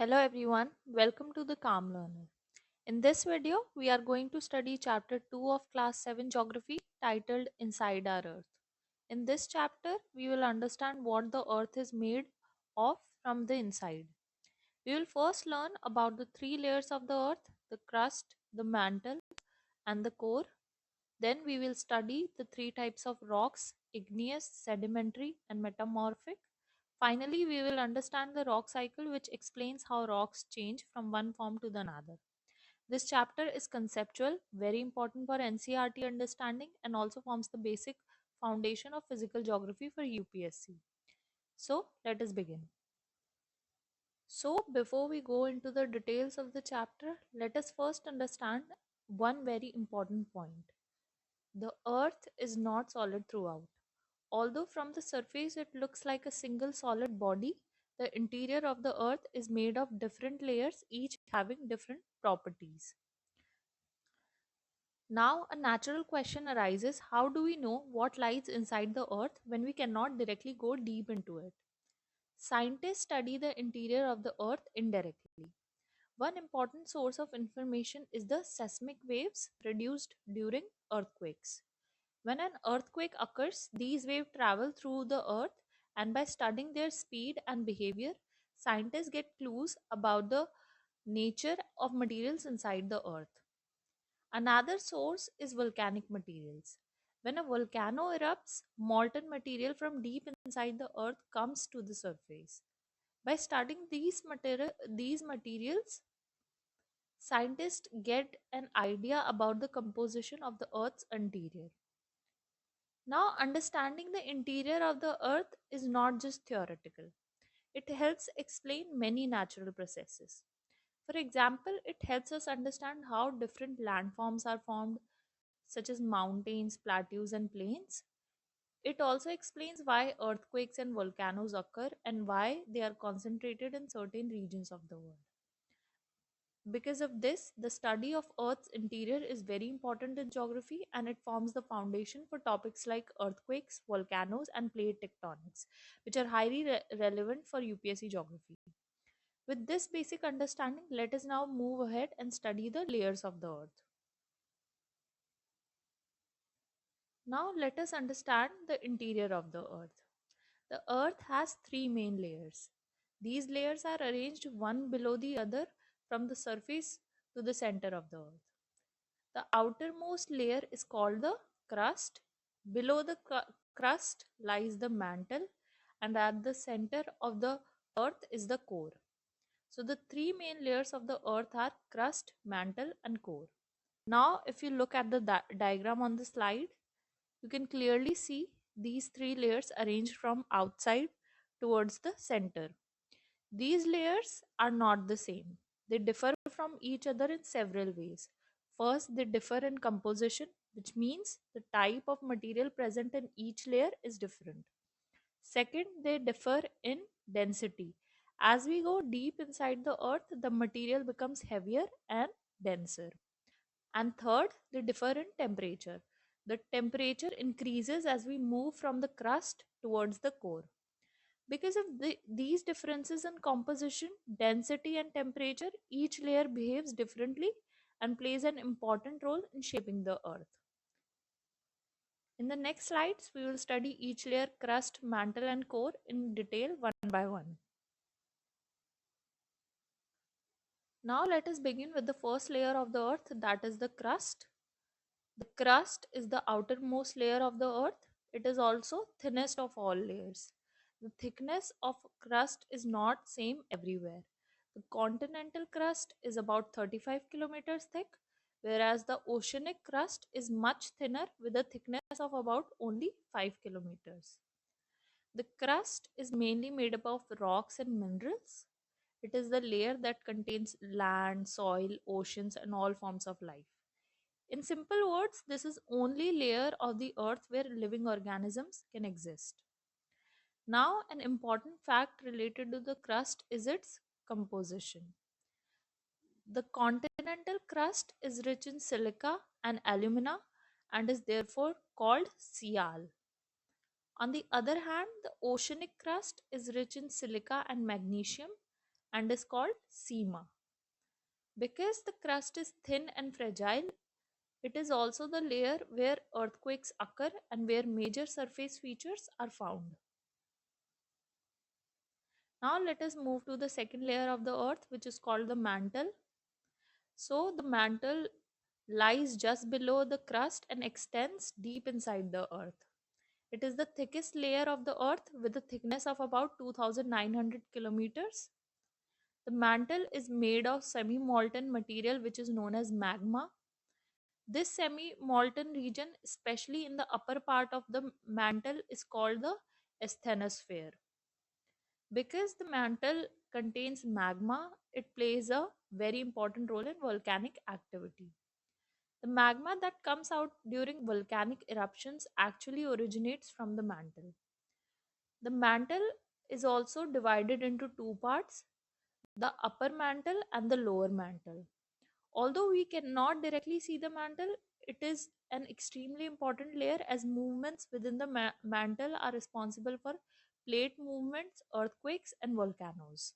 Hello everyone, welcome to the Calm Learner. In this video, we are going to study chapter 2 of class 7 geography titled Inside Our Earth. In this chapter, we will understand what the earth is made of from the inside. We will first learn about the three layers of the earth: the crust, the mantle, and the core. Then we will study the three types of rocks: igneous, sedimentary, and metamorphic. Finally, we will understand the rock cycle, which explains how rocks change from one form to the another. This chapter is conceptual, very important for NCERT understanding, and also forms the basic foundation of physical geography for UPSC. So, let us begin. So, before we go into the details of the chapter, let us first understand one very important point. The earth is not solid throughout. Although from the surface it looks like a single solid body, the interior of the earth is made of different layers, each having different properties. Now, a natural question arises: how do we know what lies inside the earth when we cannot directly go deep into it? Scientists study the interior of the earth indirectly. One important source of information is the seismic waves produced during earthquakes. When an earthquake occurs, these waves travel through the earth, and by studying their speed and behavior, scientists get clues about the nature of materials inside the earth. Another source is volcanic materials. When a volcano erupts, molten material from deep inside the earth comes to the surface. By studying these materials, scientists get an idea about the composition of the earth's interior. Now, understanding the interior of the earth is not just theoretical. It helps explain many natural processes. For example, it helps us understand how different landforms are formed, such as mountains, plateaus, and plains. It also explains why earthquakes and volcanoes occur and why they are concentrated in certain regions of the world. Because of this, the study of Earth's interior is very important in geography, and it forms the foundation for topics like earthquakes, volcanoes, and plate tectonics, which are highly relevant for UPSC geography. With this basic understanding, let us now move ahead and study the layers of the Earth. Now, let us understand the interior of the Earth. The Earth has three main layers. These layers are arranged one below the other from the surface to the center of the Earth. The outermost layer is called the crust. Below the crust lies the mantle, and at the center of the earth is the core. So the three main layers of the earth are crust, mantle, and core. Now, if you look at the diagram on the slide, you can clearly see these three layers arranged from outside towards the center. These layers are not the same. They differ from each other in several ways. First, they differ in composition, which means the type of material present in each layer is different. Second, they differ in density. As we go deep inside the earth, the material becomes heavier and denser. And third, they differ in temperature. The temperature increases as we move from the crust towards the core. Because of these differences in composition, density, and temperature, each layer behaves differently and plays an important role in shaping the earth. In the next slides, we will study each layer: crust, mantle, and core in detail one by one. Now let us begin with the first layer of the earth, that is the crust. The crust is the outermost layer of the earth. It is also thinnest of all layers. The thickness of crust is not same everywhere. The continental crust is about 35 kilometers thick, whereas the oceanic crust is much thinner with a thickness of about only 5 kilometers. The crust is mainly made up of rocks and minerals. It is the layer that contains land, soil, oceans, and all forms of life. In simple words, this is only layer of the earth where living organisms can exist. Now, an important fact related to the crust is its composition. The continental crust is rich in silica and alumina and is therefore called Sial. On the other hand, the oceanic crust is rich in silica and magnesium and is called sema. Because the crust is thin and fragile, it is also the layer where earthquakes occur and where major surface features are found. Now let us move to the second layer of the earth, which is called the mantle. So the mantle lies just below the crust and extends deep inside the earth. It is the thickest layer of the earth with a thickness of about 2,900 kilometers. The mantle is made of semi-molten material which is known as magma. This semi-molten region, especially in the upper part of the mantle, is called the asthenosphere. Because the mantle contains magma, it plays a very important role in volcanic activity. The magma that comes out during volcanic eruptions actually originates from the mantle. The mantle is also divided into two parts, the upper mantle and the lower mantle. Although we cannot directly see the mantle, it is an extremely important layer as movements within the mantle are responsible for plate movements, earthquakes, and volcanoes.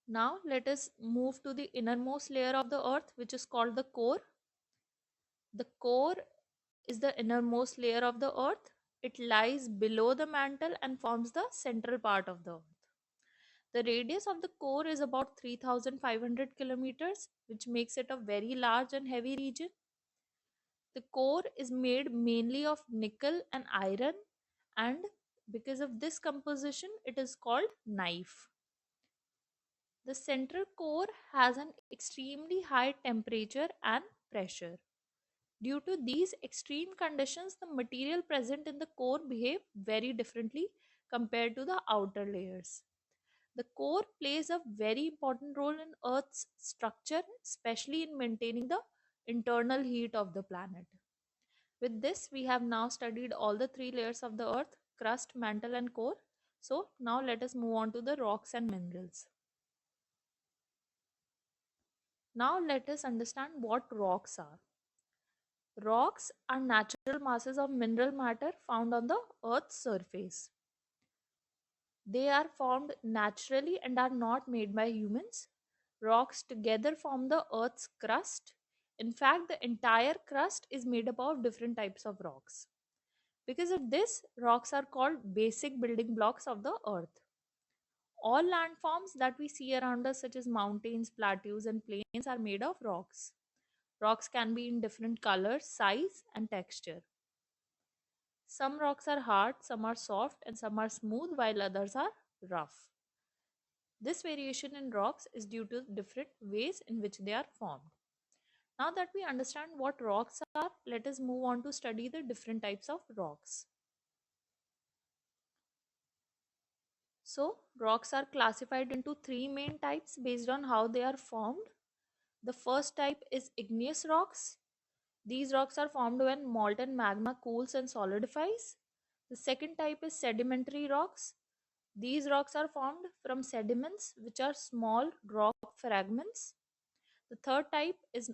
Now, let us move to the innermost layer of the earth, which is called the core. The core is the innermost layer of the earth. It lies below the mantle and forms the central part of the earth. The radius of the core is about 3,500 kilometers, which makes it a very large and heavy region. The core is made mainly of nickel and iron, and because of this composition, it is called knife. The central core has an extremely high temperature and pressure. Due to these extreme conditions, the material present in the core behave very differently compared to the outer layers. The core plays a very important role in Earth's structure, especially in maintaining the internal heat of the planet. With this, we have now studied all the three layers of the Earth: crust, mantle, and core. So, now let us move on to the rocks and minerals. Now, let us understand what rocks are. Rocks are natural masses of mineral matter found on the Earth's surface. They are formed naturally and are not made by humans. Rocks together form the Earth's crust. In fact, the entire crust is made up of different types of rocks. Because of this, rocks are called basic building blocks of the Earth. All landforms that we see around us, such as mountains, plateaus, and plains, are made of rocks. Rocks can be in different colors, size, and texture. Some rocks are hard, some are soft, and some are smooth, while others are rough. This variation in rocks is due to different ways in which they are formed. Now that we understand what rocks are, let us move on to study the different types of rocks. So, rocks are classified into three main types based on how they are formed. The first type is igneous rocks. These rocks are formed when molten magma cools and solidifies. The second type is sedimentary rocks. These rocks are formed from sediments, which are small rock fragments. The third type is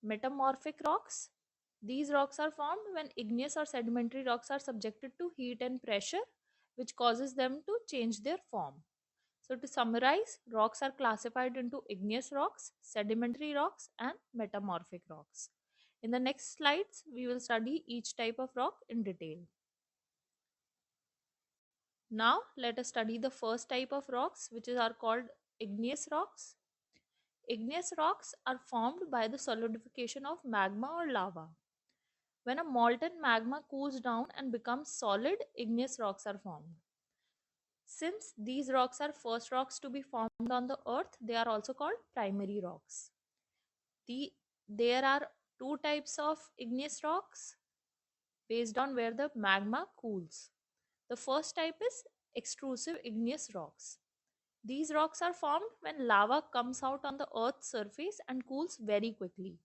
metamorphic rocks. These rocks are formed when igneous or sedimentary rocks are subjected to heat and pressure, which causes them to change their form. So, to summarize, rocks are classified into igneous rocks, sedimentary rocks, and metamorphic rocks. In the next slides, we will study each type of rock in detail. Now, let us study the first type of rocks, which are called igneous rocks. Igneous rocks are formed by the solidification of magma or lava. When a molten magma cools down and becomes solid, igneous rocks are formed. Since these rocks are first rocks to be formed on the earth, they are also called primary rocks. There are two types of igneous rocks based on where the magma cools. The first type is extrusive igneous rocks. These rocks are formed when lava comes out on the earth's surface and cools very quickly.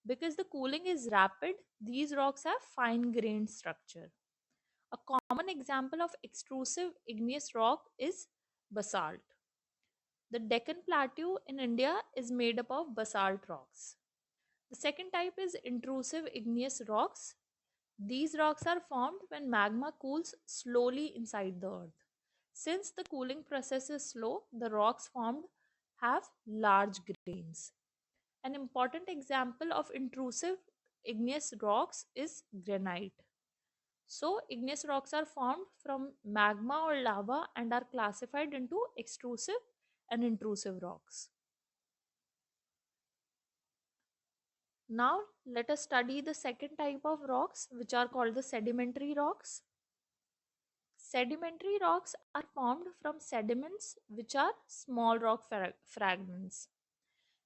Because the cooling is rapid, these rocks have fine grained structure. A common example of extrusive igneous rock is basalt. The Deccan Plateau in India is made up of basalt rocks. The second type is intrusive igneous rocks. These rocks are formed when magma cools slowly inside the earth. Since the cooling process is slow, the rocks formed have large grains. An important example of intrusive igneous rocks is granite. So, igneous rocks are formed from magma or lava and are classified into extrusive and intrusive rocks. Now, let us study the second type of rocks, which are called the sedimentary rocks. Sedimentary rocks are formed from sediments, which are small rock fragments.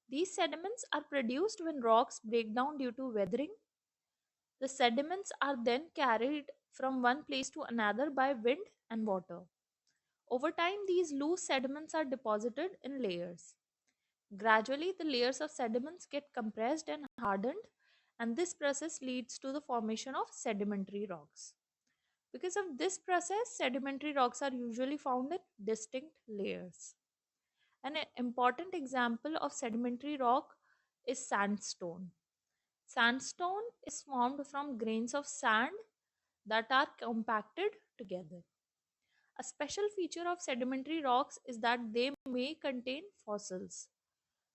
These sediments are produced when rocks break down due to weathering. The sediments are then carried from one place to another by wind and water. Over time, these loose sediments are deposited in layers. Gradually, the layers of sediments get compressed and hardened, and this process leads to the formation of sedimentary rocks. Because of this process, sedimentary rocks are usually found in distinct layers. An important example of sedimentary rock is sandstone. Sandstone is formed from grains of sand that are compacted together. A special feature of sedimentary rocks is that they may contain fossils.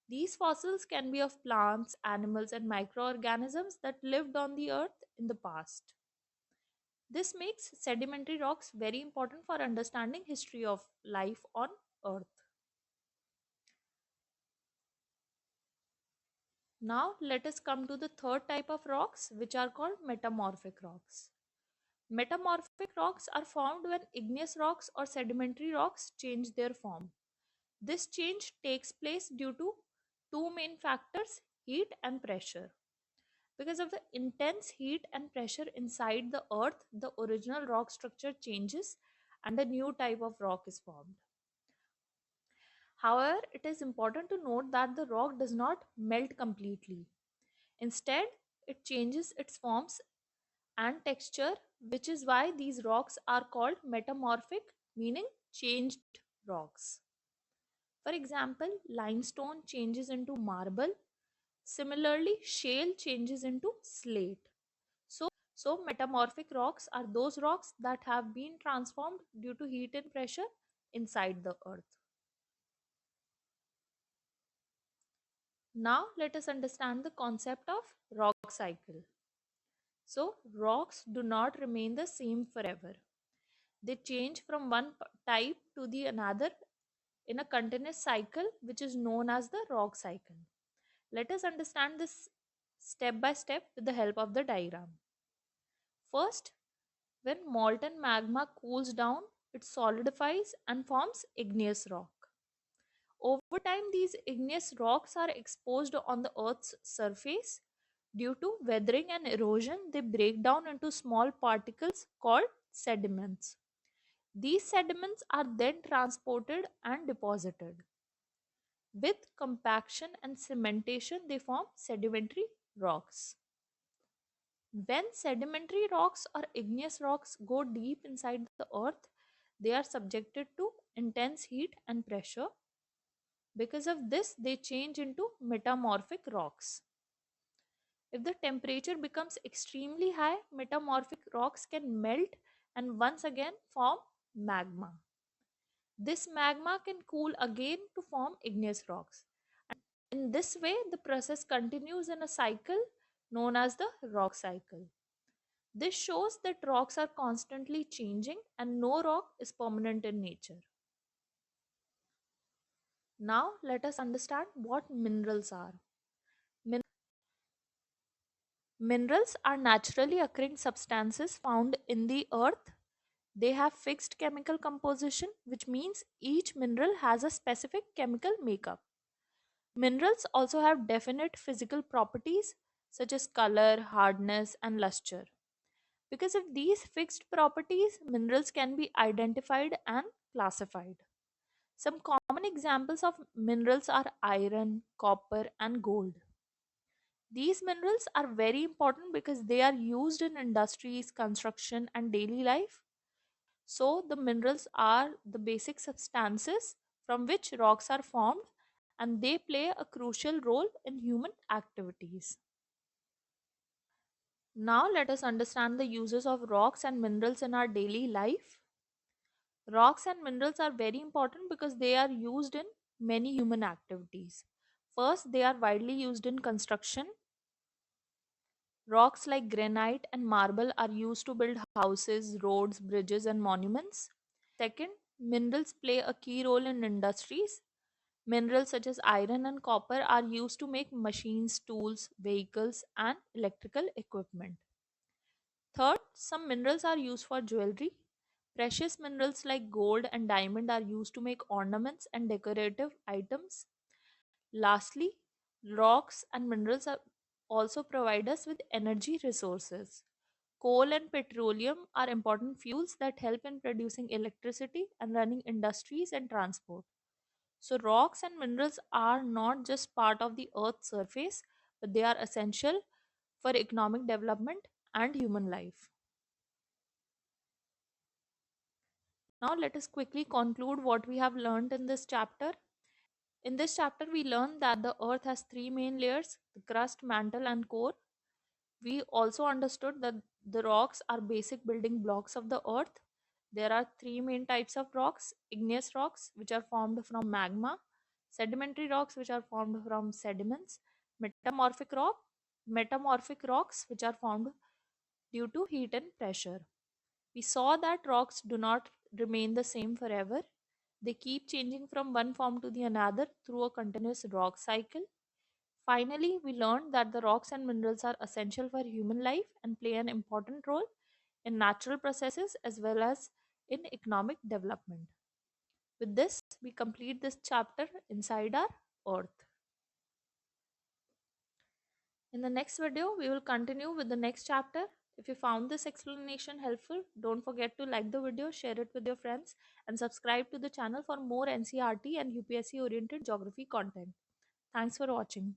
These fossils can be of plants, animals, and microorganisms that lived on the earth in the past. This makes sedimentary rocks very important for understanding history of life on earth. Now let us come to the third type of rocks, which are called metamorphic rocks. Metamorphic rocks are formed when igneous rocks or sedimentary rocks change their form. This change takes place due to two main factors: heat and pressure. Because of the intense heat and pressure inside the earth, the original rock structure changes and a new type of rock is formed. However, it is important to note that the rock does not melt completely. Instead, it changes its forms and texture, which is why these rocks are called metamorphic, meaning changed rocks. For example, limestone changes into marble. Similarly, shale changes into slate. So, metamorphic rocks are those rocks that have been transformed due to heat and pressure inside the earth. Now, let us understand the concept of rock cycle. So, rocks do not remain the same forever. They change from one type to the another in a continuous cycle, which is known as the rock cycle. Let us understand this step by step with the help of the diagram. First, when molten magma cools down, it solidifies and forms igneous rock. Over time, these igneous rocks are exposed on the Earth's surface. Due to weathering and erosion, they break down into small particles called sediments. These sediments are then transported and deposited. With compaction and cementation, they form sedimentary rocks. When sedimentary rocks or igneous rocks go deep inside the earth, they are subjected to intense heat and pressure. Because of this, they change into metamorphic rocks. If the temperature becomes extremely high, metamorphic rocks can melt and once again form magma. This magma can cool again to form igneous rocks. In this way, the process continues in a cycle known as the rock cycle. This shows that rocks are constantly changing and no rock is permanent in nature. Now, let us understand what minerals are. Minerals are naturally occurring substances found in the earth. They have fixed chemical composition, which means each mineral has a specific chemical makeup. Minerals also have definite physical properties such as color, hardness, and luster. Because of these fixed properties, minerals can be identified and classified. Some common examples of minerals are iron, copper, and gold. These minerals are very important because they are used in industries, construction, and daily life. So, the minerals are the basic substances from which rocks are formed and they play a crucial role in human activities. Now, let us understand the uses of rocks and minerals in our daily life. Rocks and minerals are very important because they are used in many human activities. First, they are widely used in construction. Rocks like granite and marble are used to build houses, roads, bridges, and monuments. Second, minerals play a key role in industries. Minerals such as iron and copper are used to make machines, tools, vehicles, and electrical equipment. Third, some minerals are used for jewelry. Precious minerals like gold and diamond are used to make ornaments and decorative items. Lastly, rocks and minerals also provide us with energy resources. Coal and petroleum are important fuels that help in producing electricity and running industries and transport. So, rocks and minerals are not just part of the Earth's surface, but they are essential for economic development and human life. Now, let us quickly conclude what we have learned in this chapter. In this chapter, we learned that the Earth has three main layers: the crust, mantle, and core. We also understood that the rocks are basic building blocks of the Earth. There are three main types of rocks: igneous rocks, which are formed from magma; sedimentary rocks, which are formed from sediments; metamorphic metamorphic rocks, which are formed due to heat and pressure. We saw that rocks do not remain the same forever. They keep changing from one form to the another through a continuous rock cycle. Finally, we learned that the rocks and minerals are essential for human life and play an important role in natural processes as well as in economic development. With this, we complete this chapter inside our Earth. In the next video, we will continue with the next chapter. If you found this explanation helpful, don't forget to like the video, share it with your friends, and subscribe to the channel for more NCERT and UPSC oriented geography content. Thanks for watching.